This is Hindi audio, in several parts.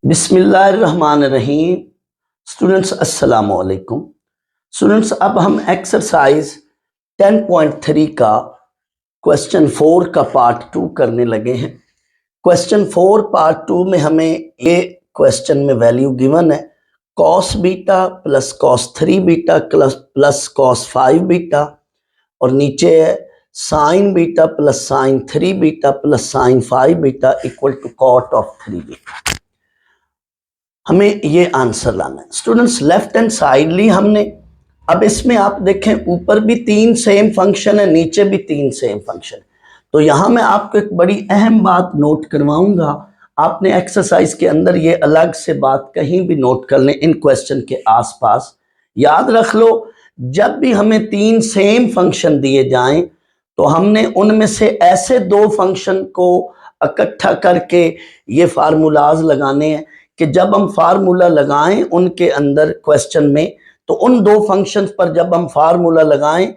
बिस्मिल्लाहिर्रहमानिर्रहीम। स्टूडेंट्स अस्सलाम वालेकुम। स्टूडेंट्स अब हम एक्सरसाइज 10.3 का क्वेश्चन 4 का पार्ट 2 करने लगे हैं। क्वेश्चन 4 पार्ट 2 में हमें ये क्वेश्चन में वैल्यू गिवन है cos beta plus cos 3 beta plus cos 5 beta और नीचे है sine beta plus sine 3 beta plus sine 5 beta equal to cot of 3 beta. हमें ये आंसर लाना है। स्टूडेंट्स लेफ्ट हैंड साइड ली हमने। अब इसमें आप देखें ऊपर भी 3 सेम फंक्शन है, नीचे भी 3 सेम फंक्शन है। तो यहां मैं आपको एक बड़ी अहम बात नोट करवाऊंगा। आपने एक्सरसाइज के अंदर ये अलग से बात कहीं भी नोट कर लें इन क्वेश्चन के आसपास। याद रख लो, जब भी हमें 3 सेम फंक्शन दिए जाएं तो हमने उनमें से ऐसे 2 फंक्शन को इकट्ठा करके ये फार्मूलाज लगाने हैं कि जब हम फार्मूला लगाएं उनके अंदर क्वेश्चन में, तो उन 2 फंक्शंस पर जब हम फार्मूला लगाएं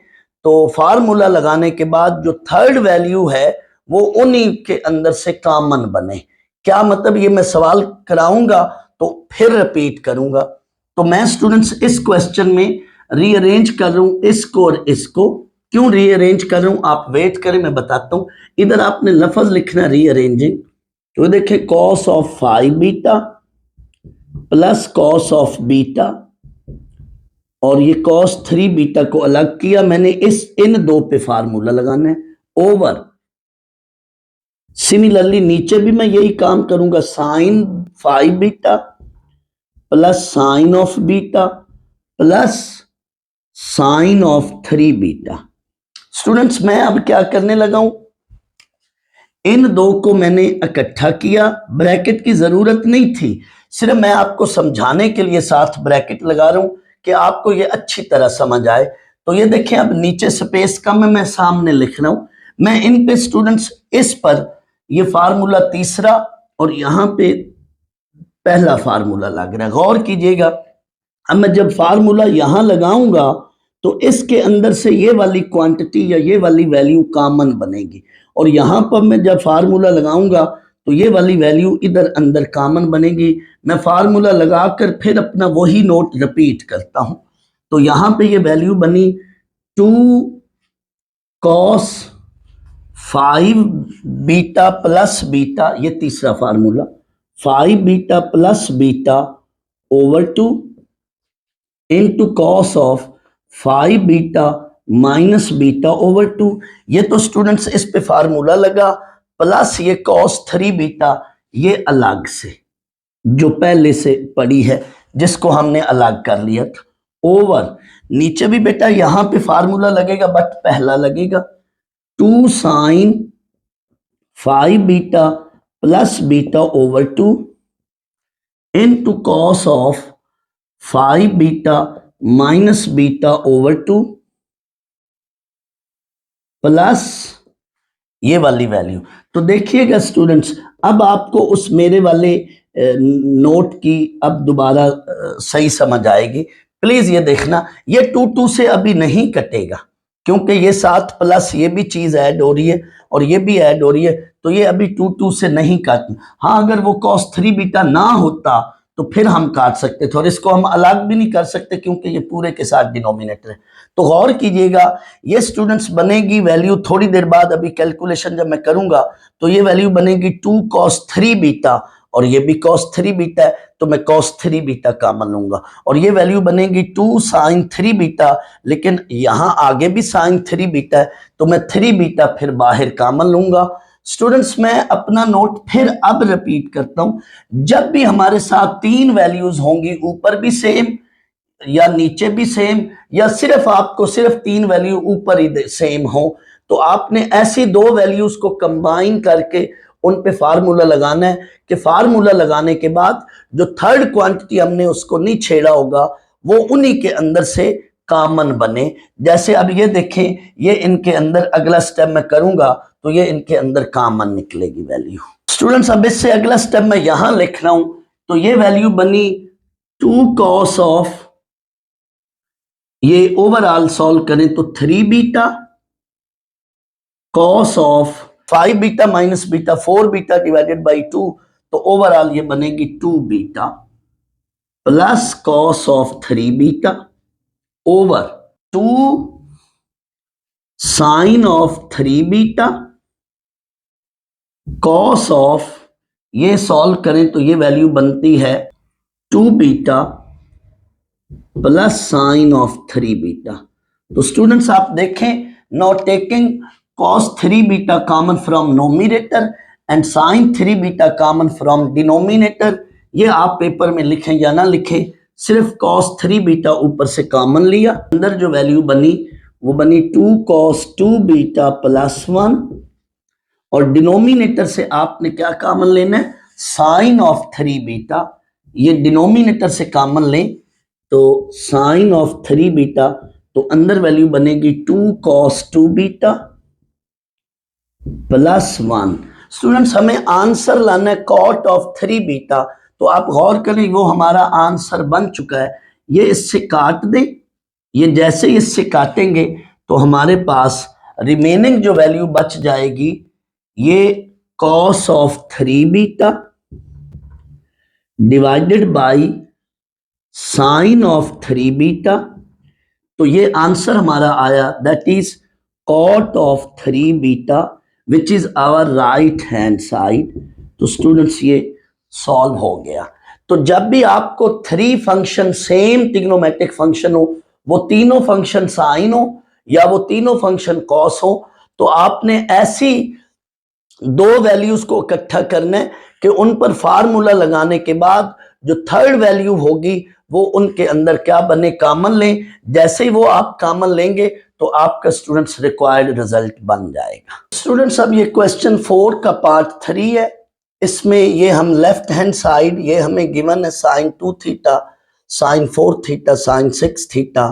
तो फार्मूला लगाने के बाद जो थर्ड वैल्यू है वो उन्हीं के अंदर से कॉमन बने। क्या मतलब, ये मैं सवाल कराऊंगा तो फिर रिपीट करूंगा। तो मैं स्टूडेंट्स इस क्वेश्चन में रीअरेंज कर रहा हूं इसको और इसको। क्यों रीअरेंज कर रहा हूं आप वेट करें, मैं बताता हूं। इधर आपने लफ्ज लिखना रीअरेंजिंग। तो देखिए cos of 5 beta plus cos of beta और ये कॉस 3 बीटा को अलग किया मैंने, इन 2 पे फार्मूला लगाना है ओवर। सिमिलरली नीचे भी मैं यही काम करूंगा, sine 5 beta plus sine of beta plus sine of 3 beta. Students मैं अब क्या करने लगा हूं, इन 2 को मैंने इकट्ठा किया। ब्रैकेट की जरूरत नहीं थी, सिर्फ मैं आपको समझाने के लिए साथ ब्रैकेट लगा रहा हूं कि आपको ये अच्छी तरह समझ आए। तो ये देखें, अब नीचे स्पेस कम है, मैं सामने लिख रहा हूं। मैं इन पे स्टूडेंट्स इस पर ये फार्मूला तीसरा और यहां पे पहला फार्मूला लग रहा है, गौर कीजिएगा। अब मैं जब फार्मूला यहां लगाऊंगा तो इसके अंदर से ये वाली क्वांटिटी या ये वाली वैल्यू कॉमन बनेगी और यहां पर मैं जब फार्मूला लगाऊंगा तो ये वाली वैल्यू इधर अंदर कॉमन बनेगी। मैं फार्मूला लगाकर फिर अपना वही नोट रिपीट करता हूं। तो यहां पे ये वैल्यू बनी 2 कॉस 5 बीटा प्लस बीटा, ये तीसरा formula, 5 beta plus beta over 2 into cos of 5 beta minus beta over 2। ये तो स्टूडेंट्स इस पे फार्मूला लगा, प्लस ये कॉस 3 बीटा ये अलग से जो पहले से पड़ी है जिसको हमने अलग कर लिया था ओवर। नीचे भी बेटा यहां पे फार्मूला लगेगा बट पहला लगेगा 2 sine 5 beta plus beta over 2 into cos of 5 beta minus beta over 2 plus ये वाली वैल्यू। तो देखिएगा स्टूडेंट्स, अब आपको उस मेरे वाले नोट की अब दोबारा सही समझ आएगी। प्लीज ये देखना, ये 2 से अभी नहीं कटेगा क्योंकि ये साथ प्लस ये भी चीज ऐड हो रही है और ये भी ऐड हो रही है, तो ये अभी 2 से नहीं काटना। हाँ, अगर वो cos 3 बीटा ना होता तो फिर हम काट सकते थे और इसको हम अलग भी नहीं कर सकते क्योंकि ये पूरे के साथ डिनोमिनेटर है। तो गौर कीजिएगा, ये स्टूडेंट्स बनेगी वैल्यू थोड़ी देर बाद, अभी कैलकुलेशन जब मैं करूंगा तो ये वैल्यू बनेगी 2 cos 3 बीटा और ये भी cos 3 बीटा है तो मैं cos 3 बीटा कॉमन लूंगा और ये वैल्यू बनेगी 2 sin 3 बीटा, लेकिन यहां आगे भी sin 3 बीटा है तो मैं 3 बीटा फिर बाहर कॉमन लूंगा। स्टूडेंट्स मैं अपना नोट फिर अब रिपीट करता हूं, जब भी हमारे साथ 3 वैल्यूज होंगी, ऊपर भी सेम या नीचे भी सेम या सिर्फ आपको सिर्फ 3 वैल्यू ऊपर ही सेम हो, तो आपने ऐसी 2 वैल्यूज को कंबाइन करके उन पे फार्मूला लगाना है कि फार्मूला लगाने के बाद जो थर्ड क्वांटिटी हमने उसको नहीं छेड़ा होगा वो उन्हीं के अंदर से कॉमन बने। जैसे अब ये देखें, ये इनके अंदर अगला स्टेप मैं करूंगा तो ये इनके अंदर कॉमन निकलेगी वैल्यू। स्टूडेंट्स अब इससे अगला स्टेप मैं यहां लिख रहा हूं, तो ये वैल्यू बनी 2 cos ऑफ, ये ओवरऑल सॉल्व करें तो 3 beta cos of 5 beta minus beta 4 beta divided by 2, तो ओवरऑल ये बनेगी 2 beta plus cos of 3 beta over 2 sine of 3 beta cos of, ये सॉल्व करें तो ये वैल्यू बनती है 2 beta plus sine of 3 beta. तो स्टूडेंट्स आप देखें, now taking cos 3 beta common from nominator and sin 3 beta common from denominator, ये आप पेपर में लिखें या ना लिखें, सिर्फ cos 3 बीटा ऊपर से कॉमन लिया, अंदर जो वैल्यू बनी वो बनी 2 cos 2 बीटा प्लस 1, और डिनोमिनेटर से आपने क्या कॉमन लेना है, साइन ऑफ 3 बीटा, ये डिनोमिनेटर से कॉमन लें तो साइन ऑफ 3 बीटा, तो अंदर वैल्यू बनेगी 2 cos 2 बीटा प्लस 1। स्टूडेंट्स हमें आंसर लाना है cot ऑफ 3 बीटा, तो आप गौर करें वो हमारा आंसर बन चुका है, ये इससे काट दें, ये जैसे इससे काटेंगे तो हमारे पास रिमेनिंग जो वैल्यू बच जाएगी ये cos of 3 beta divided by sine of 3 beta, तो ये आंसर हमारा आया that is cot of 3 beta which is our right hand side. तो स्टूडेंट्स ये सॉल्व हो गया। तो जब भी आपको 3 फंक्शन सेम ट्रिग्नोमेट्रिक फंक्शन हो, वो तीनों फंक्शन साइन हो या वो तीनों फंक्शन कॉस हो, तो आपने ऐसी दो वैल्यूज को इकट्ठा करना है कि उन पर फार्मूला लगाने के बाद जो थर्ड वैल्यू होगी वो उनके अंदर क्या बने, कॉमन लें। जैसे ही वो आप कॉमन लेंगे तो आपका स्टूडेंट्स रिक्वायर्ड रिजल्ट बन जाएगा। स्टूडेंट्स अब ये क्वेश्चन 4 का पार्ट 3 है, इसमें ये हम लेफ्ट हैंड साइड ये हमें गिवन है sine 2 theta sine 4 theta sine 6 theta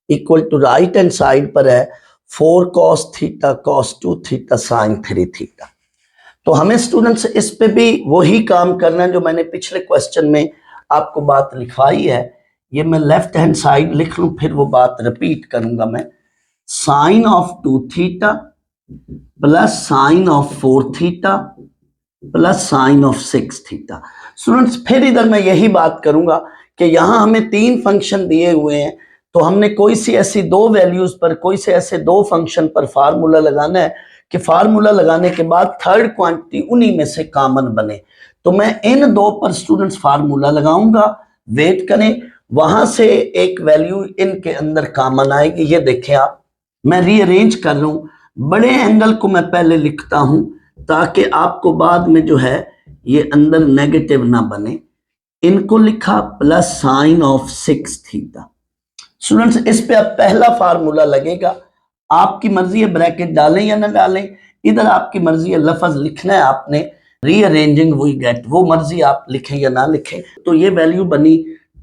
equal to right hand side पर है 4 cos theta cos 2 theta sine 3 theta. तो हमें स्टूडेंट्स इस पे भी वही काम करना है जो मैंने पिछले क्वेश्चन में आपको बात लिखवाई है। ये मैं लेफ्ट हैंड साइड लिख लूं, फिर वो बात रिपीट करूंगा मैं। Sine of 2 theta plus sine of 4 theta plus sine of 6 theta. Students फिर इधर मैं यही बात करूंगा कि यहां हमें 3 फंक्शन दिए हुए हैं, तो हमने कोई सी ऐसी 2 वैल्यूज पर, कोई से ऐसे 2 फंक्शन पर फार्मूला लगाना है कि फार्मूला लगाने के बाद थर्ड क्वांटिटी उन्हीं में से कॉमन बने। तो मैं इन 2 पर स्टूडेंट्स फार्मूला लगाऊंगा, वेट करें, वहां से एक वैल्यू इनके अंदर कॉमन आएगी। ये देखें आप, मैं रीअरेंज कर रहा हूं, बड़े एंगल को मैं पहले लिखता हूं ताकि आपको बाद में जो है ये अंदर नेगेटिव ना बने। इनको लिखा plus sine of 6 theta. Students इस पे अब पहला फार्मूला लगेगा, आपकी मर्जी है ब्रैकेट डालें या ना डालें, इधर आपकी मर्जी है, लफ्ज लिखना है आपने, रीअरेंजिंग वी गेट, वो मर्जी आप लिखें या ना लिखें। तो ये वैल्यू बनी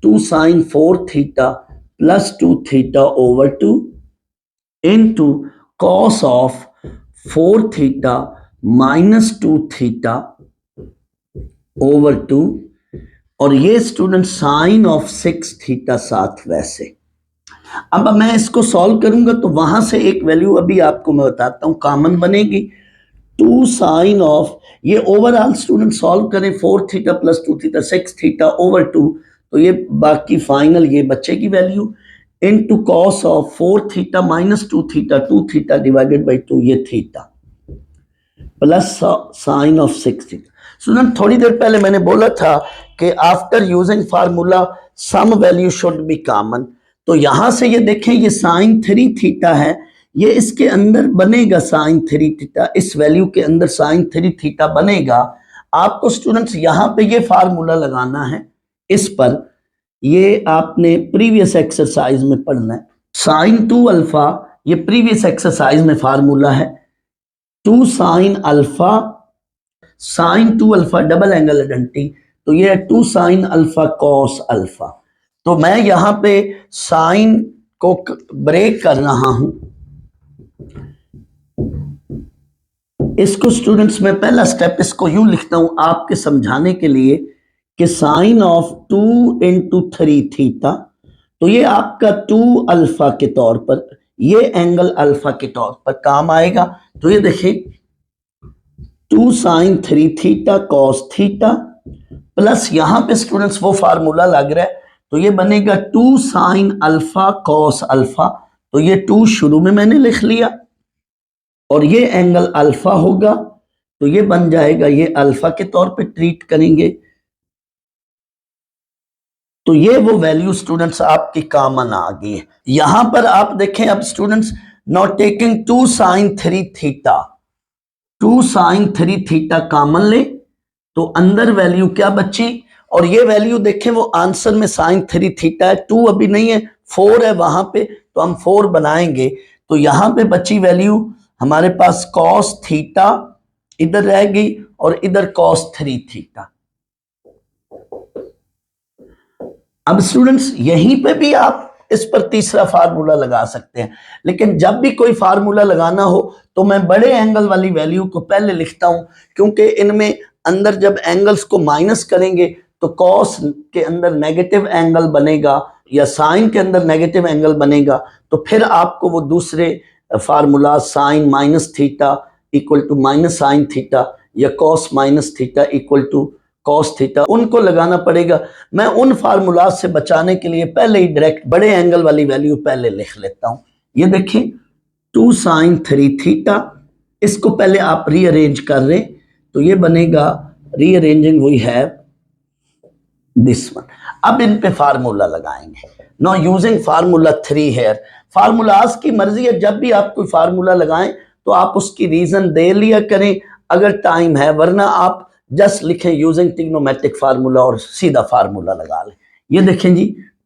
2 sine 4 theta plus 2 theta over 2 into cos of 4 theta minus 2 theta over 2, और ये स्टूडेंट साइन ऑफ 6 थीटा साथ वैसे। अब मैं इसको सॉल्व करूंगा तो वहां से एक वैल्यू अभी आपको मैं बताता हूं कॉमन बनेगी 2 साइन ऑफ, ये ओवरऑल स्टूडेंट सॉल्व करें 4 theta plus 2 theta 6 theta over 2, तो ये बाकी फाइनल ये बचेगी value into cos of 4 theta minus 2 theta divided by 2, ये theta plus sine of 6 theta. Student थोड़ी देर पहले मैंने बोला था कि after using formula some value should be common, तो यहां से ये देखें ये साइन 3 थीटा है, ये इसके अंदर बनेगा साइन 3 थीटा, इस वैल्यू के अंदर साइन 3 थीटा बनेगा। आपको स्टूडेंट्स यहां पे ये फार्मूला लगाना है, इस पर ये आपने प्रीवियस एक्सरसाइज में पढ़ना है। साइन 2 अल्फा, ये प्रीवियस एक्सरसाइज में फार्मूला है 2 sine alpha, sine 2 alpha double angle identity, तो ये है 2 साइन अल्फा कॉस अल्फा। तो मैं यहां पे साइन को ब्रेक कर रहा हूं, इसको स्टूडेंट्स में पहला स्टेप इसको यूं लिखता हूं आपके समझाने के लिए कि साइन ऑफ 2 इंटू 3 थीटा, तो ये आपका 2 अल्फा के तौर पर, ये एंगल अल्फा के तौर पर काम आएगा। तो ये देखिए 2 sine 3 theta cos theta plus यहां पे स्टूडेंट्स वो फार्मूला लग रहा है, तो ये बनेगा 2 साइन अल्फा कॉस अल्फा। तो ये 2 शुरू में मैंने लिख लिया और ये एंगल अल्फा होगा, तो ये बन जाएगा, ये अल्फा के तौर पे ट्रीट करेंगे। तो ये वो वैल्यू स्टूडेंट्स आपकी कॉमन आ गई है। यहां पर आप देखें अब students, not taking 2 sine 3 theta, 2 sine 3 theta common ले तो अंदर वैल्यू क्या बची, और ये वैल्यू देखें वो आंसर में साइन 3 थीटा है, 2 अभी नहीं है, 4 है वहां पे, तो हम 4 बनाएंगे। तो यहां पे बची वैल्यू हमारे पास कॉस थीटा इधर रह गई और इधर कॉस 3 थीटा। अब स्टूडेंट्स यहीं पे भी आप इस पर तीसरा फार्मूला लगा सकते हैं, लेकिन जब भी कोई फार्मूला लगाना हो तो मैं बड़े एंगल वाली वैल्यू को पहले लिखता हूं, क्योंकि इनमें अंदर जब एंगल्स को माइनस करेंगे तो कॉस के अंदर नेगेटिव एंगल बनेगा या साइन के अंदर नेगेटिव एंगल बनेगा, तो फिर आपको वो दूसरे formula sine minus theta equal to minus sine theta या cos minus theta equal to cos theta उनको लगाना पड़ेगा। मैं उन फार्मूला से बचाने के लिए पहले ही डायरेक्ट बड़े एंगल वाली वैल्यू पहले लिख लेता हूं। ये देखें 2 साइन 3 थीटा, इसको पहले आप रीअरेंज कर रहे, तो ये बनेगा, rearranging we have this one. अब इन पे फार्मूला लगाएंगे। No using formula 3 here. Formulas की मर्जी है, जब भी आप कोई फार्मूला लगाएं तो आप उसकी रीजन दे लिया करें अगर टाइम है, वरना आप जस्ट लिखें यूजिंग ट्रिग्नोमेट्रिक फार्मूला और सीधा फार्मूला लगा लें। ये देखें जी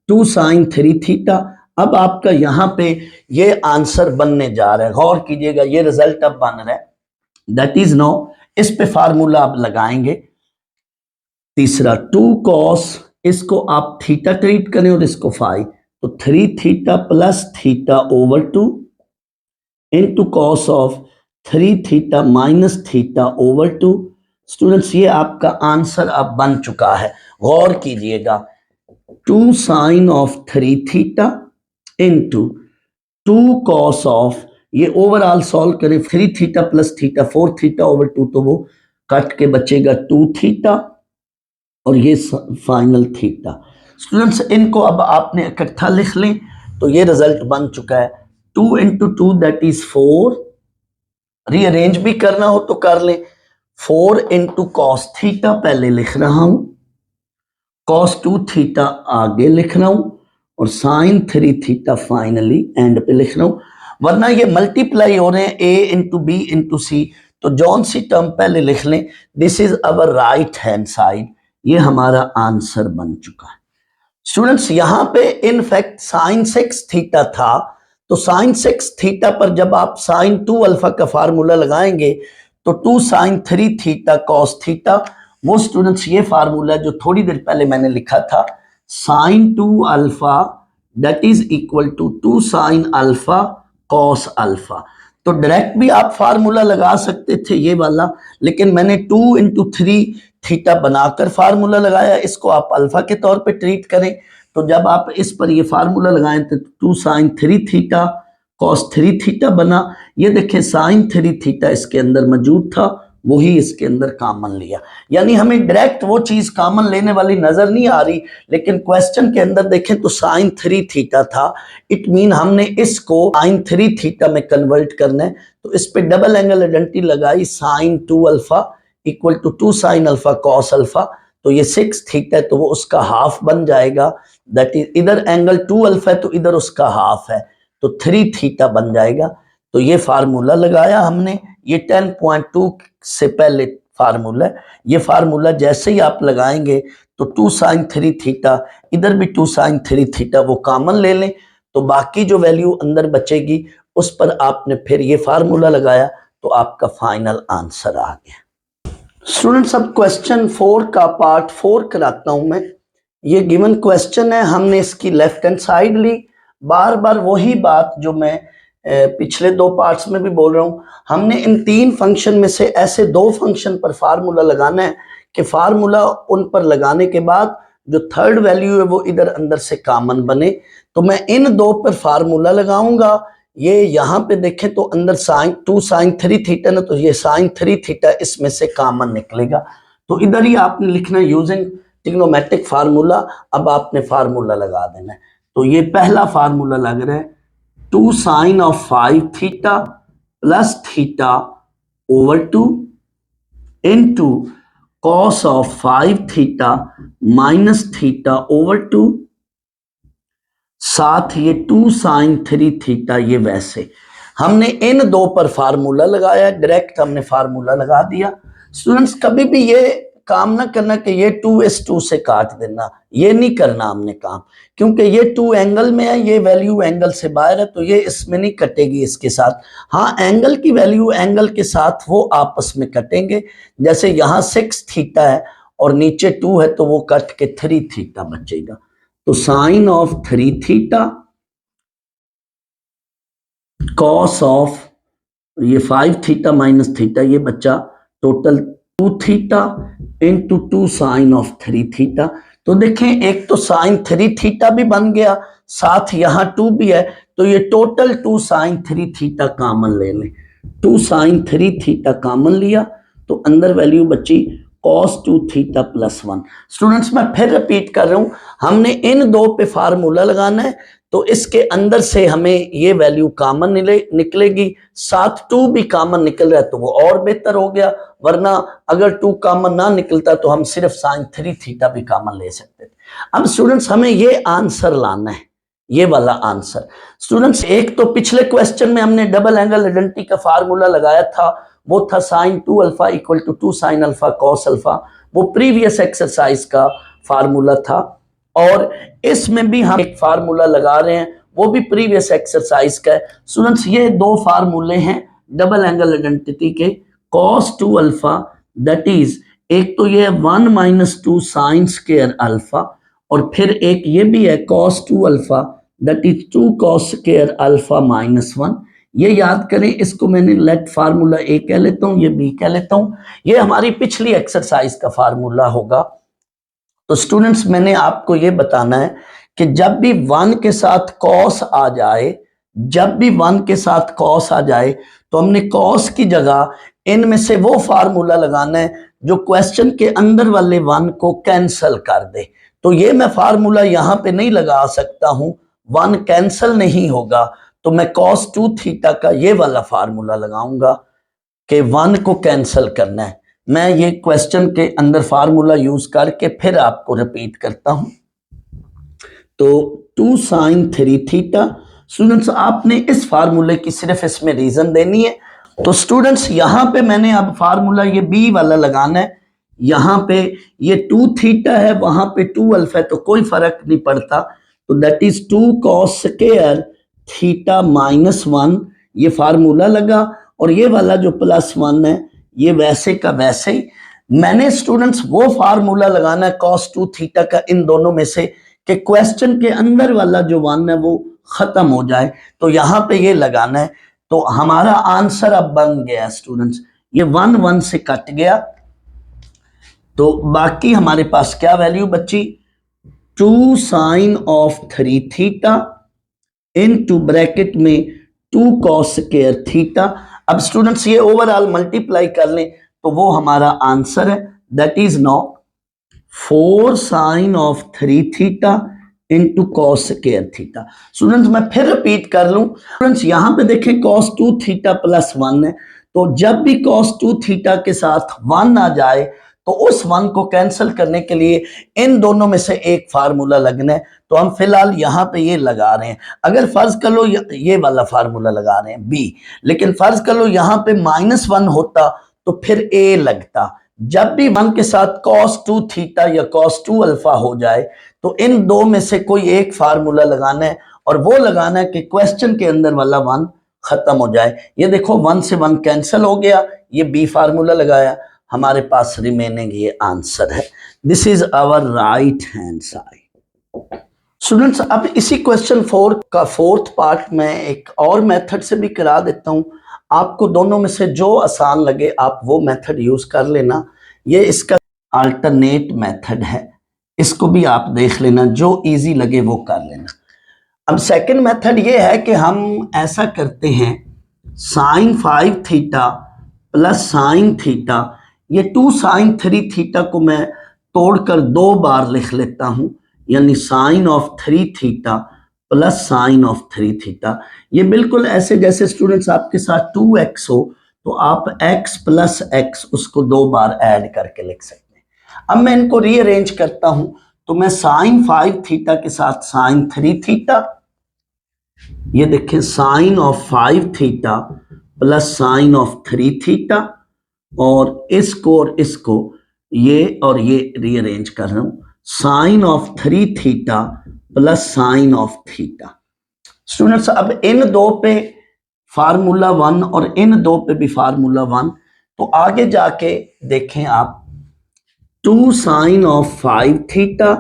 2 साइन 3 थीटा। अब आपका यहां पे ये आंसर बनने जा रहा है, गौर कीजिएगा, ये रिजल्ट अब बन रहा है, दैट इज नो। इस पे फार्मूला आप लगाएंगे तीसरा 2 कॉस, इसको आप थीटा ट्रीट करें और इसको फाई, तो 3 theta plus theta over 2 into cos of 3 theta minus theta over 2। Students ये आपका आंसर अब बन चुका है, गौर कीजिएगा, 2 sine of 3 theta into 2 cos of, ये ओवरऑल सॉल्व करें, 3 theta plus theta 4 theta over 2, तो वो कट के बचेगा 2 थीटा और ये फाइनल थीटा। स्टूडेंट्स इनको अब आपने इकट्ठा लिख लें, तो ये रिजल्ट बन चुका है, 2 इंटू 2 दैट इज 4, रीअरेंज भी करना हो तो कर लें, 4 इंटू कॉस थीटा पहले लिख रहा हूं, कॉस 2 थीटा आगे लिख रहा हूं और साइन 3 थीटा फाइनली एंड पे लिख रहा हूं, वरना ये मल्टीप्लाई हो रहे हैं a इंटू बी इंटू सी, तो जौन सी टर्म पहले लिख लें, this is our right hand side, ये हमारा आंसर बन चुका है। स्टूडेंट्स यहां पे इनफैक्ट साइन 6 थीटा था, तो साइन 6 थीटा पर जब आप साइन 2 अल्फा का फार्मूला लगाएंगे तो 2 साइन 3 थीटा कॉस थीटा, वो स्टूडेंट्स ये फार्मूला जो थोड़ी देर पहले मैंने लिखा था, sine 2 alpha that is equal to 2 sine alpha cos alpha. तो डायरेक्ट भी आप फार्मूला लगा सकते थे ये वाला, लेकिन मैंने 2 इंटू 3 थीटा बनाकर फार्मूला लगाया, इसको आप अल्फा के तौर पे ट्रीट करें, तो जब आप इस पर ये फार्मूला लगाएं तो 2 साइन 3 थीटा कॉस 3 थीटा बना। ये देखें साइन 3 थीटा इसके अंदर मौजूद था, वही इसके अंदर कॉमन लिया, यानी हमें डायरेक्ट वो चीज कॉमन लेने वाली नजर नहीं आ रही, लेकिन क्वेश्चन के अंदर देखें तो साइन 3 थीटा था, इट मीन हमने इसको साइन 3 थीटा में कन्वर्ट करना है, तो इस पे डबल एंगल आइडेंटिटी लगाई, sine 2 alpha equal to 2 sine alpha cos alpha, तो ये 6 थीटा है तो वो उसका हाफ बन जाएगा, दैट इज इधर एंगल 2 अल्फा है तो इधर उसका हाफ है, तो 3 थीटा बन जाएगा। तो ये फार्मूला लगाया हमने, ये 10.2 से पहले फार्मूला, ये फार्मूला जैसे ही आप लगाएंगे तो 2 साइन 3 थीटा, इधर भी 2 साइन 3 थीटा वो कॉमन ले लें, तो बाकी जो वैल्यू अंदर बचेगी उस पर आपने फिर ये फार्मूला लगाया, तो आपका फाइनल आंसर आ गया। स्टूडेंट्स अब क्वेश्चन 4 का पार्ट 4 कराता हूं मैं। ये गिवन क्वेश्चन है, हमने इसकी लेफ्ट हैंड साइड ली, बार बार वही बात जो मैं पिछले 2 पार्ट्स में भी बोल रहा हूं, हमने इन 3 फंक्शन में से ऐसे 2 फंक्शन पर फार्मूला लगाना है कि फार्मूला उन पर लगाने के बाद जो थर्ड वैल्यू है वो इधर अंदर से कॉमन बने। तो मैं इन 2 पर फार्मूला लगाऊंगा। ये यहां पे देखें तो अंदर साइन 2 साइन 3 थीटा ना, तो ये साइन 3 थीटा इसमें से कॉमन निकलेगा, तो इधर ही आपने लिखना यूजिंग ट्रिग्नोमेट्रिक फार्मूला। अब आपने फार्मूला लगा देना है। तो ये पहला फार्मूला लग रहा है 2 sine of 5 theta plus theta over 2 into cos of 5 theta minus theta over 2, साथ ये 2 साइन 3 थीटा। ये वैसे हमने इन दो पर फार्मूला लगाया, डायरेक्ट हमने फार्मूला लगा दिया। स्टूडेंट्स कभी भी ये काम ना करना कि ये 2:2 से काट देना, ये नहीं करना हमने काम, क्योंकि ये 2 एंगल में है, ये वैल्यू एंगल से बाहर है, तो ये इसमें नहीं कटेगी इसके साथ। हाँ, एंगल की वैल्यू एंगल के साथ वो आपस में कटेंगे। जैसे यहाँ 6 थीटा है और नीचे 2 है, तो वो कट के 3 थीटा बचेगा। तो sine of 3 theta cos of ये 5 थीटा माइनस थीटा, ये बच्चा total 2 theta into 2 sine of 3 theta. तो देखें, एक तो साइन 3 थीटा भी बन गया, साथ यहां 2 भी है, तो ये टोटल 2 साइन 3 थीटा कॉमन ले लें। 2 साइन 3 थीटा कॉमन लिया तो अंदर वैल्यू बची cos 2 थीटा प्लस 1। स्टूडेंट्स मैं फिर रिपीट कर रहा हूं, हमने इन दो पे फार्मूला लगाना है, तो इसके अंदर से हमें ये वैल्यू कॉमन निकलेगी, साथ 2 भी कॉमन निकल रहा है तो वो और बेहतर हो गया, वरना अगर 2 कॉमन ना निकलता तो हम सिर्फ साइन 3 थीटा भी कॉमन ले सकते थे। अब स्टूडेंट्स हमें ये आंसर लाना है, ये वाला आंसर। स्टूडेंट्स एक तो पिछले क्वेश्चन में हमने डबल एंगल आइडेंटिटी का फार्मूला लगाया था, वो था sine 2 alpha equal to 2 sine alpha cos alpha, वो प्रीवियस एक्सरसाइज का फार्मूला था। और इसमें भी हम एक फार्मूला लगा रहे हैं, वो भी प्रीवियस एक्सरसाइज का है। स्टूडेंट्स ये दो फार्मूले हैं डबल एंगल आइडेंटिटी के, cos 2 अल्फा दैट इज, एक तो ये 1 माइनस 2 साइन स्क्वायर अल्फा, और फिर एक ये भी है cos 2 alpha that is 2 cos square alpha minus 1। ये याद करें, इसको मैंने लेट फार्मूला ए कह लेता हूं, ये बी कह लेता हूं, ये हमारी पिछली एक्सरसाइज का फार्मूला होगा। तो स्टूडेंट्स मैंने आपको ये बताना है कि जब भी 1 के साथ cos आ जाए, जब भी 1 के साथ cos आ जाए, तो हमने cos की जगह इनमें से वो फार्मूला लगाना है जो क्वेश्चन के अंदर वाले 1 को कैंसल कर दे। तो ये मैं फार्मूला यहां पे नहीं लगा सकता हूं, 1 कैंसल नहीं होगा, तो मैं cos 2 थीटा का ये वाला फार्मूला लगाऊंगा कि 1 को कैंसल करना है। मैं ये क्वेश्चन के अंदर फार्मूला यूज करके फिर आपको रिपीट करता हूं। तो 2 साइन 3 थीटा, स्टूडेंट्स आपने इस फार्मूले की सिर्फ इसमें रीजन देनी है। तो स्टूडेंट्स यहां पे मैंने अब फार्मूला ये बी वाला लगाना है, यहां पे ये 2 थीटा है, वहां पे 2 अल्फा है, तो कोई फर्क नहीं पड़ता। तो that is 2 cos square theta minus 1, ये फार्मूला लगा, और ये वाला जो प्लस 1 है ये वैसे का वैसे ही। मैंने स्टूडेंट्स वो फार्मूला लगाना है cos 2 थीटा का इन दोनों में से कि क्वेश्चन के अंदर वाला जो 1 है वो खत्म हो जाए, तो यहां पे ये लगाना है। तो हमारा आंसर अब बन गया स्टूडेंट्स, ये 1 1 से कट गया, तो बाकी हमारे पास क्या वैल्यू बची, 2 sine of 3 theta into bracket में 2 cos स्क्वायर थीटा। अब स्टूडेंट्स ये ओवरऑल मल्टीप्लाई कर लें तो वो हमारा आंसर है, that is now 4 sine of 3 theta into cos square theta. Students मैं फिर रिपीट कर लूं, स्टूडेंट्स यहां पे देखें cos 2 थीटा प्लस 1 है, तो जब भी cos 2 थीटा के साथ 1 आ जाए तो उस 1 को कैंसिल करने के लिए इन दोनों में से एक फार्मूला लगना है। तो हम फिलहाल यहाँ पे ये लगा रहे हैं, अगर फर्ज कर लो ये वाला फार्मूला लगा रहे हैं बी, लेकिन फर्ज कर लो यहाँ पे -1 होता तो फिर ए लगता। जब भी 1 के साथ cos 2 थीटा या cos 2 अल्फा हो जाए तो इन दो में से कोई एक फार्मूला लगाना है, और वो लगाना है कि क्वेश्चन के अंदर वाला 1 खत्म हो जाए। ये देखो 1 से 1 कैंसिल हो गया, ये बी फार्मूला लगाया, हमारे पास रिमेनिंग ये आंसर है। This is our right hand side. Students अब इसी क्वेश्चन 4 का 4th पार्ट मैं एक और मेथड से भी करा देता हूं, आपको दोनों में से जो आसान लगे आप वो मेथड यूज कर लेना। ये इसका अल्टरनेट मेथड है, इसको भी आप देख लेना, जो इजी लगे वो कर लेना। अब सेकंड मेथड ये है कि हम ऐसा करते हैं, sine 5 theta plus sine theta, ये 2 साइन 3 थीटा को मैं तोड़कर 2 बार लिख लेता हूं, यानी sine of 3 theta plus sine of 3 theta. ये बिल्कुल ऐसे जैसे स्टूडेंट्स आपके साथ 2x हो तो आप x प्लस x उसको 2 बार ऐड करके लिख सकते हैं। अब मैं इनको रीअरेंज करता हूं तो मैं साइन 5 थीटा के साथ साइन 3 थीटा, ये देखें sine of 5 theta plus sine of 3 theta, और इसको ये और ये रीअरेंज कर रहा हूं, sine of 3 theta plus sine of theta. Students अब इन दो पे फार्मूला 1 और इन दो पे भी फार्मूला 1, तो आगे जाके देखें आप 2 sine of 5 theta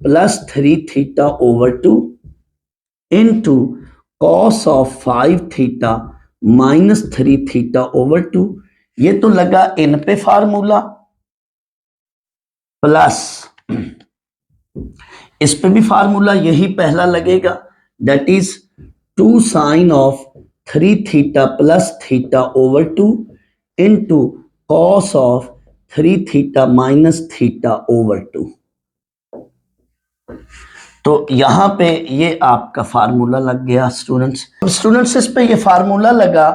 plus 3 theta over 2 into cos of 5 theta minus 3 theta over 2। ये तो लगा इन पे फार्मूला, प्लस इस पे भी फार्मूला यही पहला लगेगा, that is 2 sine of 3 theta plus theta over 2 into cos of 3 theta minus theta over 2। तो यहां पे ये आपका फार्मूला लग गया स्टूडेंट्स इस पे ये फार्मूला लगा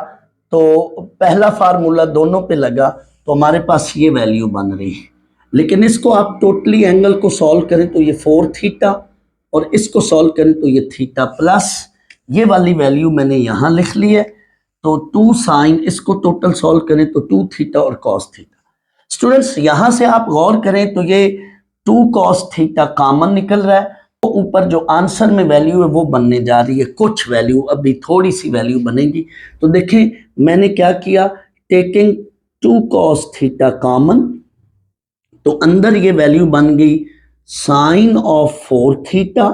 तो पहला फार्मूला दोनों पे लगा तो हमारे पास ये वैल्यू बन रही है। लेकिन इसको आप टोटली एंगल को सॉल्व करें तो ये 4 थीटा, और इसको सॉल्व करें तो ये थीटा प्लस ये वाली वैल्यू मैंने यहां लिख ली है, तो 2 साइन, इसको टोटल सॉल्व करें तो 2 थीटा और कॉस थीटा। स्टूडेंट्स यहां से आप गौर करें तो ये 2 कॉस थीटा कॉमन निकल रहा है, तो ऊपर जो आंसर में वैल्यू है वो बनने जा रही है कुछ वैल्यू, अभी थोड़ी सी वैल्यू बनेगी। तो देखें मैंने क्या किया, टेकिंग 2 कॉस थीटा कॉमन, तो अंदर ये वैल्यू बन गई साइन ऑफ 4 थीटा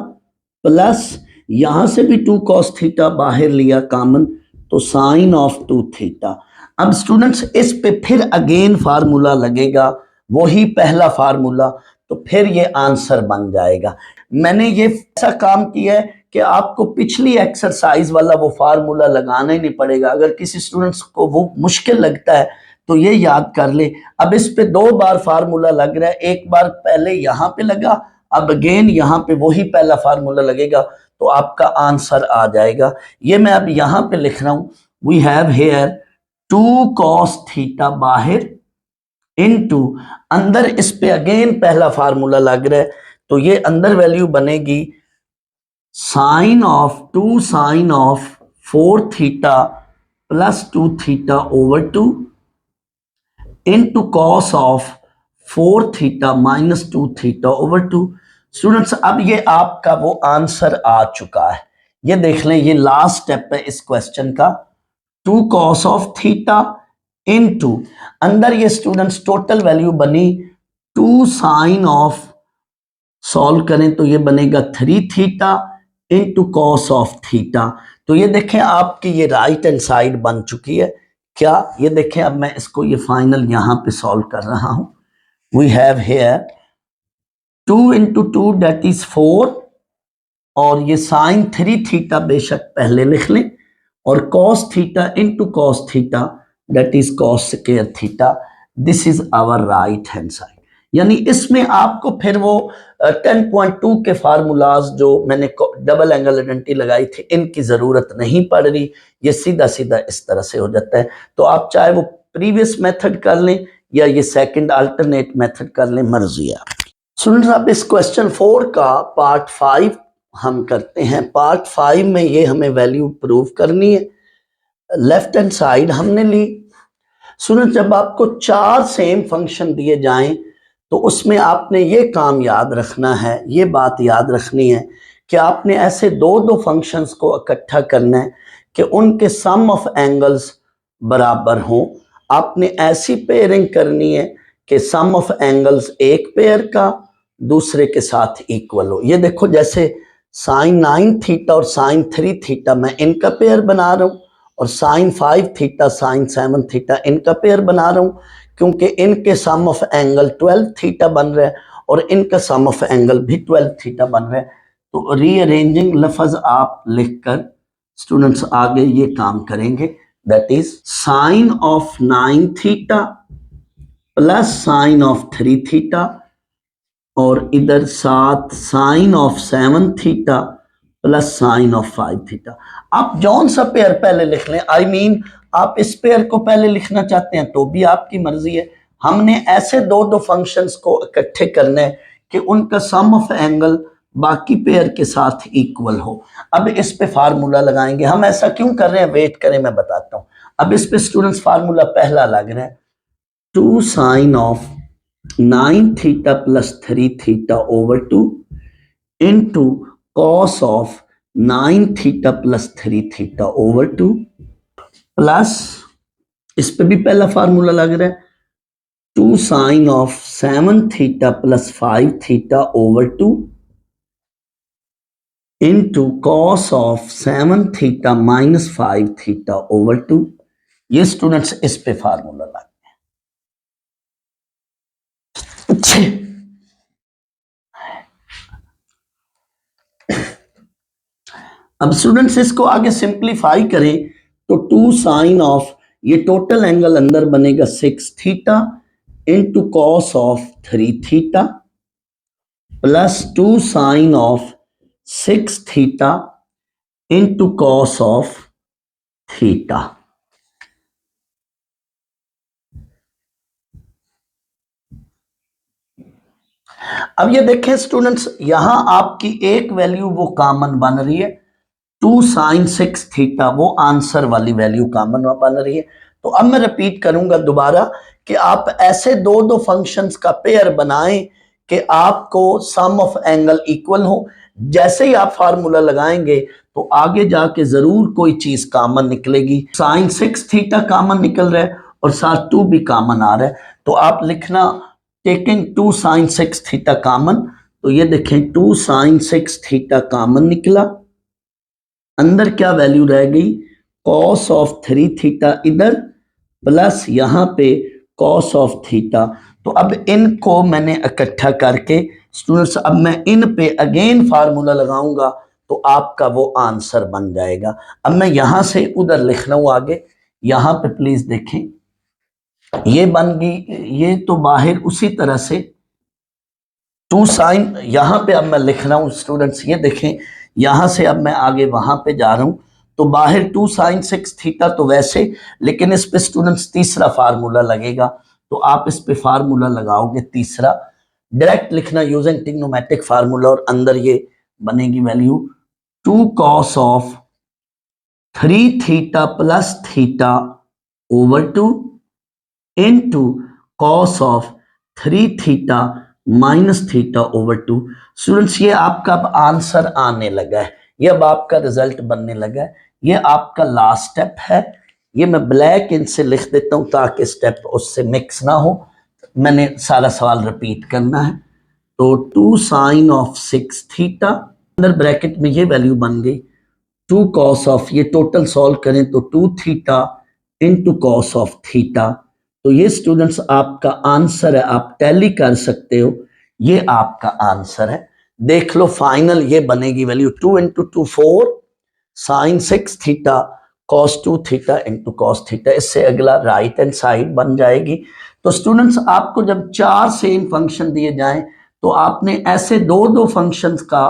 प्लस यहां से भी 2 कॉस थीटा बाहर लिया कॉमन तो साइन ऑफ 2 थीटा। अब स्टूडेंट्स इस पे फिर अगेन फार्मूला लगेगा, वही पहला फार्मूला, तो फिर ये आंसर बन जाएगा। मैंने ये ऐसा काम किया है कि आपको पिछली एक्सरसाइज वाला वो फार्मूला लगाना ही नहीं पड़ेगा। अगर किसी स्टूडेंट्स को वो मुश्किल लगता है तो ये याद कर ले। अब इस पे 2 बार फार्मूला लग रहा है, एक बार पहले यहां पे लगा, अब अगेन यहां पे वही पहला फार्मूला लगेगा, तो आपका आंसर आ जाएगा। ये मैं अब यहां पे लिख रहा हूं, we have here 2 cos theta बाहर इनटू अंदर इस पे अगेन पहला फार्मूला लग रहा है, तो ये अंदर वैल्यू बनेगी sine of 2 sine of 4 theta plus 2 theta over 2 into cos of 4 theta minus 2 theta over 2। Students अब ये आपका वो आंसर आ चुका है, ये देख लें, ये लास्ट स्टेप है इस क्वेश्चन का, 2 कॉस ऑफ थीटा इनटू अंदर ये स्टूडेंट्स टोटल वैल्यू बनी 2 साइन ऑफ, सॉल्व करें तो ये बनेगा 3 theta into cos of theta. तो ये देखें आपकी ये राइट हैंड साइड बन चुकी है। क्या ये देखें, अब मैं इसको ये फाइनल यहां पे सॉल्व कर रहा हूं, we have here 2 into 2 that is 4, और ये साइन 3 थीटा बेशक पहले लिख लें, और cos theta into cos theta that is cos square theta. This is our right hand side. यानी इसमें आपको फिर वो 10.2 के फार्मूलाज जो मैंने डबल एंगल आइडेंटिटी लगाई थी इनकी जरूरत नहीं पड़ रही, ये सीधा सीधा इस तरह से हो जाता है। तो आप चाहे वो प्रीवियस मेथड कर लें या ये सेकंड अल्टरनेट मेथड कर लें, मर्जी है। स्टूडेंट्स अब इस क्वेश्चन 4 का पार्ट 5 हम करते हैं। पार्ट 5 में ये हमें वैल्यू प्रूव करनी है। लेफ्ट हैंड साइड हमने ली। स्टूडेंट्स जब आपको 4 सेम फंक्शन दिए जाएं तो उसमें आपने ये काम याद रखना है, ये बात याद रखनी है कि आपने ऐसे 2 फंक्शंस को इकट्ठा करना है कि उनके सम ऑफ एंगल्स बराबर हों। आपने ऐसी पेयरिंग करनी है कि सम ऑफ एंगल्स एक पेयर का दूसरे के साथ इक्वल हो। ये देखो जैसे साइन 9 थीटा और साइन 3 थीटा मैं इनका पेयर बना रहा हूँ, और साइन 5 थीटा साइन 7 थीटा इनका पेयर बना रहा हूँ, क्योंकि इनके सम ऑफ एंगल 12 थीटा बन रहा है और इनका सम ऑफ एंगल भी 12 थीटा बन रहा है। तो रीअरेंजिंग लफ्ज आप लिखकर स्टूडेंट्स आगे ये काम करेंगे, that is sine of 9 theta plus sine of 3 theta और इधर साथ sine of 7 theta plus sine of 5 theta. आप जौन सा पेयर पहले लिख लें, आई मीन आप इस पेयर को पहले लिखना चाहते हैं तो भी आपकी मर्जी है। हमने ऐसे दो दो फंक्शंस को इकट्ठे करने हैं कि उनका सम ऑफ एंगल बाकी पेयर के साथ इक्वल हो। अब इस पे फार्मूला लगाएंगे। हम ऐसा क्यों कर रहे हैं, वेट करें मैं बताता हूं। अब इस पे स्टूडेंट्स फार्मूला पहला लग रहा है, 2 sine of 9 theta plus 3 theta over 2 into cos of 9 theta plus 3 theta over 2 plus इस पे भी पहला फार्मूला लग रहा है, 2 sine of 7 theta plus 5 theta over 2 into cos of 7 theta minus 5 theta over 2। ये स्टूडेंट्स इस पे फार्मूला लग गया। अब स्टूडेंट्स इसको आगे सिंप्लीफाई करें तो 2 साइन ऑफ, ये टोटल एंगल अंदर बनेगा 6 theta into cos of 3 theta plus 2 sine of 6 theta into cos of theta. अब ये देखें स्टूडेंट्स, यहां आपकी एक वैल्यू वो कॉमन बन रही है, 2 साइन 6 थीटा, वो आंसर वाली वैल्यू कॉमन बन रही है। तो अब मैं रिपीट करूंगा दोबारा कि आप ऐसे दो दो फंक्शंस का पेयर बनाएं कि आपको सम ऑफ एंगल इक्वल हो। जैसे ही आप फार्मूला लगाएंगे तो आगे जाके जरूर कोई चीज कॉमन निकलेगी। साइन 6 थीटा कॉमन निकल रहा है और साथ 2 भी कॉमन आ रहा है। तो आप लिखना टेकिंग 2 साइन 6 थीटा कॉमन, तो ये देखें 2 साइन 6 थीटा कॉमन निकला, अंदर क्या वैल्यू रह गई, कॉस ऑफ 3 थीटा इधर प्लस यहां पे कॉस ऑफ थीटा। तो अब इनको मैंने इकट्ठा करके स्टूडेंट्स, अब मैं इन पे अगेन फार्मूला लगाऊंगा तो आपका वो आंसर बन जाएगा। अब मैं यहां से उधर लिख रहा हूं आगे, यहां पे प्लीज देखें, ये बन गई, ये तो बाहर उसी तरह से 2 साइन, यहां पे अब मैं लिख रहा हूं स्टूडेंट्स, ये देखें यहां से अब मैं आगे वहां पे जा रहा हूं तो बाहर 2 साइन 6 थीटा तो वैसे, लेकिन इस पे स्टूडेंट्स तीसरा फार्मूला लगेगा। तो आप इस पे फार्मूला लगाओगे तीसरा, डायरेक्ट लिखना यूजिंग ट्रिग्नोमेट्रिक फार्मूला, और अंदर ये बनेगी value 2 cos of 3 theta plus theta over 2 into cos of 3 theta minus theta over 2। Students ये आपका अब आंसर आने लगा है, ये अब आपका रिजल्ट बनने लगा है। ये आपका लास्ट स्टेप है, ये मैं ब्लैक इनसे लिख देता हूं ताकि स्टेप उससे मिक्स ना हो। मैंने सारा सवाल रिपीट करना है। तो 2 साइन ऑफ 6 थीटा, अंदर ब्रैकेट में ये वैल्यू बन गई 2 कॉस ऑफ, ये टोटल सॉल्व करें तो 2 theta into cos of theta. तो ये स्टूडेंट्स आपका आंसर है, आप टैली कर सकते हो, ये आपका आंसर है। देख लो फाइनल ये बनेगी value 2 into 2 4 sine 6 theta cos 2 theta into cos theta. इससे अगला राइट हैंड साइड बन जाएगी। तो स्टूडेंट्स आपको जब 4 सेम फंक्शन दिए जाएं तो आपने ऐसे दो दो फंक्शंस का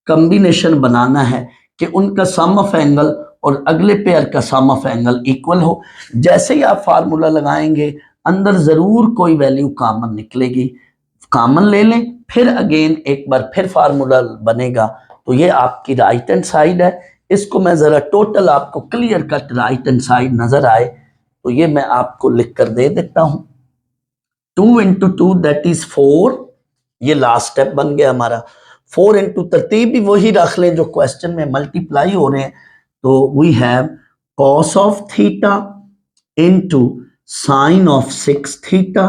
कॉम्बिनेशन बनाना है कि उनका सम ऑफ एंगल और अगले पेयर का सम ऑफ एंगल इक्वल हो। जैसे ही आप फार्मूला लगाएंगे अंदर जरूर कोई वैल्यू कॉमन निकलेगी, कॉमन ले लें, फिर अगेन एक बार फिर फार्मूला बनेगा। तो ये आपकी राइट हैंड साइड है। इसको मैं जरा टोटल आपको clear cut right hand side नजर आए तो ये मैं आपको लिख कर दे देता हूं, 2 इंटू 2 दैट इज 4, ये लास्ट स्टेप बन गया हमारा। 4 इंटू, तरतीब भी वही रख लें जो क्वेश्चन में मल्टीप्लाई हो रहे हैं। तो we have cos of theta into sine of 6 theta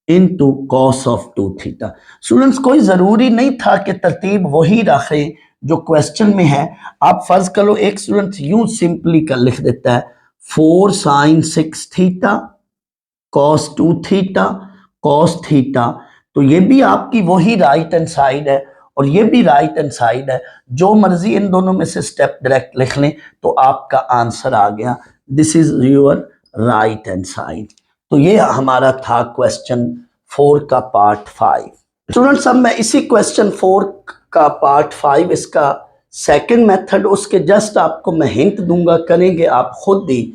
into cos of 2 theta. Students कोई जरूरी नहीं था कि तरतीब वही रखें जो क्वेश्चन में है। आप फर्ज करो एक स्टूडेंट यूं सिंपली कर लिख देता है 4 sine 6 theta cos 2 theta cos theta, तो ये भी आपकी वही राइट हैंड साइड है और ये भी राइट हैंड साइड है। जो मर्जी इन दोनों में से स्टेप डायरेक्ट लिख लें तो आपका आंसर आ गया। This is your right hand side. तो ये हमारा था क्वेश्चन 4 का पार्ट 5। स्टूडेंट्स, अब मैं इसी क्वेश्चन 4 का पार्ट 5 इसका सेकंड मेथड, उसके जस्ट आपको मैं हिंट दूंगा, करेंगे आप खुद ही।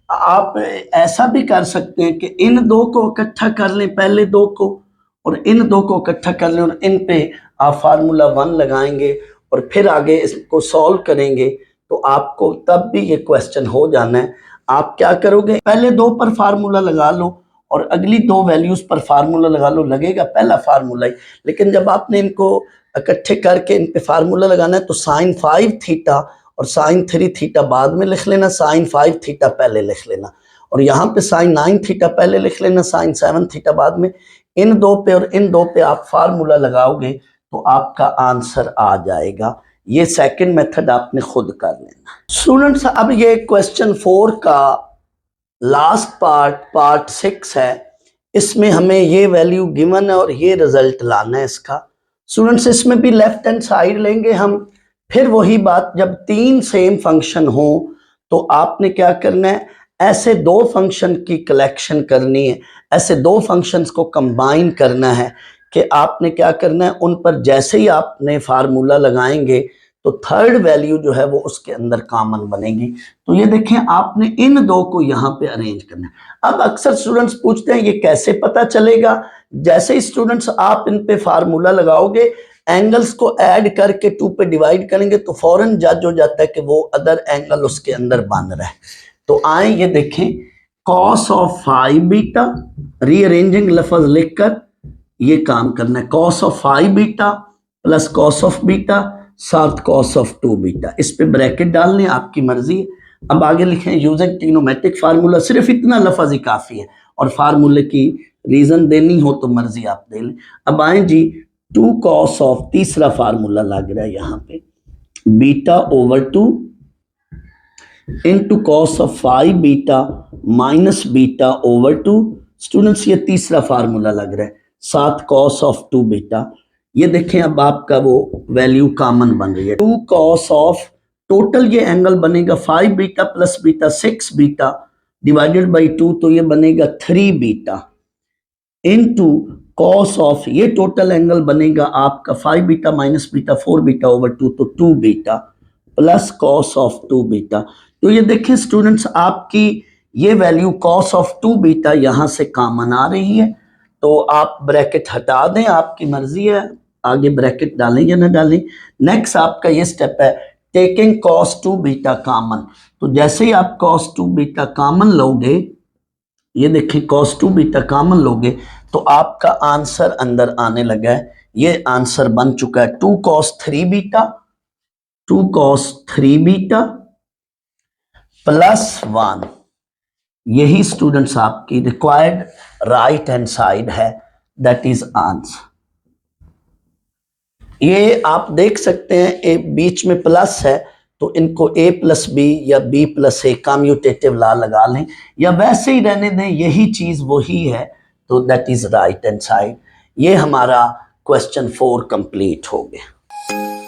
आप ऐसा भी कर सकते हैं कि इन दो को इकट्ठा कर लें, पहले दो को, और इन दो को इकट्ठा कर लें और इन पे आप फार्मूला 1 लगाएंगे और फिर आगे इसको सॉल्व करेंगे तो आपको तब भी ये क्वेश्चन हो जाना है। आप क्या करोगे, पहले दो पर फार्मूला लगा लो और अगली दो वैल्यूज पर फार्मूला लगा लो, लगेगा पहला फार्मूला ही। लेकिन जब आपने इनको इकट्ठे करके इन पे फार्मूला लगाना है तो साइन 5 थीटा और साइन 3 थीटा बाद में लिख लेना, साइन 5 थीटा पहले लिख लेना, और यहाँ पे साइन 9 थीटा पहले लिख लेना, साइन 7 थीटा बाद में। इन दो पे और इन दो पे आप फार्मूला लगाओगे तो आपका आंसर आ जाएगा। ये सेकंड मेथड आपने खुद कर लेना। स्टूडेंट्स, अब ये क्वेश्चन 4 का लास्ट पार्ट 6 है। इसमें हमें ये वैल्यू गिवन है और ये रिजल्ट लाना है इसका। स्टूडेंट्स, इसमें भी लेफ्ट हैंड साइड लेंगे हम। फिर वही बात, जब 3 सेम फंक्शन हो तो आपने क्या करना है, ऐसे दो फंक्शन की कलेक्शन करनी है, ऐसे दो फंक्शंस को कंबाइन करना है कि आपने क्या करना है, उन पर जैसे ही आपने फार्मूला लगाएंगे तो थर्ड वैल्यू जो है वो उसके अंदर कॉमन बनेगी। तो ये देखें, आपने इन दो को यहाँ पे अरेंज करना है। अब अक्सर स्टूडेंट्स पूछते हैं ये कैसे पता चलेगा। जैसे ही स्टूडेंट्स आप इन पे फार्मूला लगाओगे, एंगल्स को ऐड करके 2 पे डिवाइड करेंगे तो फौरन जज हो जाता है कि वो अदर एंगल उसके अंदर बन रहा है। तो आए ये देखें, कॉस ऑफ 5 बीटा, रीअरेंजिंग लफ्ज लिखकर ये काम करना है। Cos of 5 beta plus cos of beta साथ कॉस ऑफ 2 बीटा, इस पे ब्रैकेट डालने, आपकी मर्जी है। अब आगे लिखें यूजिंग ट्रिग्नोमेट्रिक फार्मूला, सिर्फ इतना लफ्ज ही काफी है, और फार्मूले की रीजन देनी हो तो मर्जी आप दे लें। अब आए जी, 2 कॉस ऑफ, तीसरा फार्मूला लग रहा है यहाँ पे, beta over 2 into cos of 5 beta minus beta over 2। Students, ये तीसरा फार्मूला लग रहा है, साथ कॉस ऑफ 2 बीटा। ये देखें, अब आपका वो वैल्यू कॉमन बन रही है, 2 कॉस ऑफ, टोटल ये एंगल बनेगा 5 beta plus beta 6 beta divided by 2, तो ये बनेगा 3 बीटा इनटू कॉस ऑफ, ये टोटल एंगल बनेगा आपका 5 beta minus beta 4 beta over 2, तो 2 beta plus cos of 2 beta. तो ये देखें स्टूडेंट्स, आपकी ये वैल्यू कॉस ऑफ 2 बीटा यहाँ से कॉमन आ रही है, तो आप ब्रैकेट हटा दें, आपकी मर्जी है आगे ब्रैकेट डालें या ना डालें। नेक्स्ट आपका ये स्टेप है टेकिंग कॉस 2 बीटा कॉमन। तो जैसे ही आप कॉस 2 बीटा कॉमन लोगे, ये देखिए कॉस 2 बीटा कॉमन लोगे तो आपका आंसर अंदर आने लगा है। ये आंसर बन चुका है 2 cos 3 beta, 2 cos 3 beta plus 1। यही स्टूडेंट्स आपकी रिक्वायर्ड राइट हैंड साइड है, दैट इज आंसर। ये आप देख सकते हैं, ए बीच में प्लस है तो इनको a प्लस बी या b plus a commutative law लगा लें, या वैसे ही रहने दें, यही चीज वही है, तो that is right hand side. ये हमारा क्वेश्चन 4 कंप्लीट हो गया।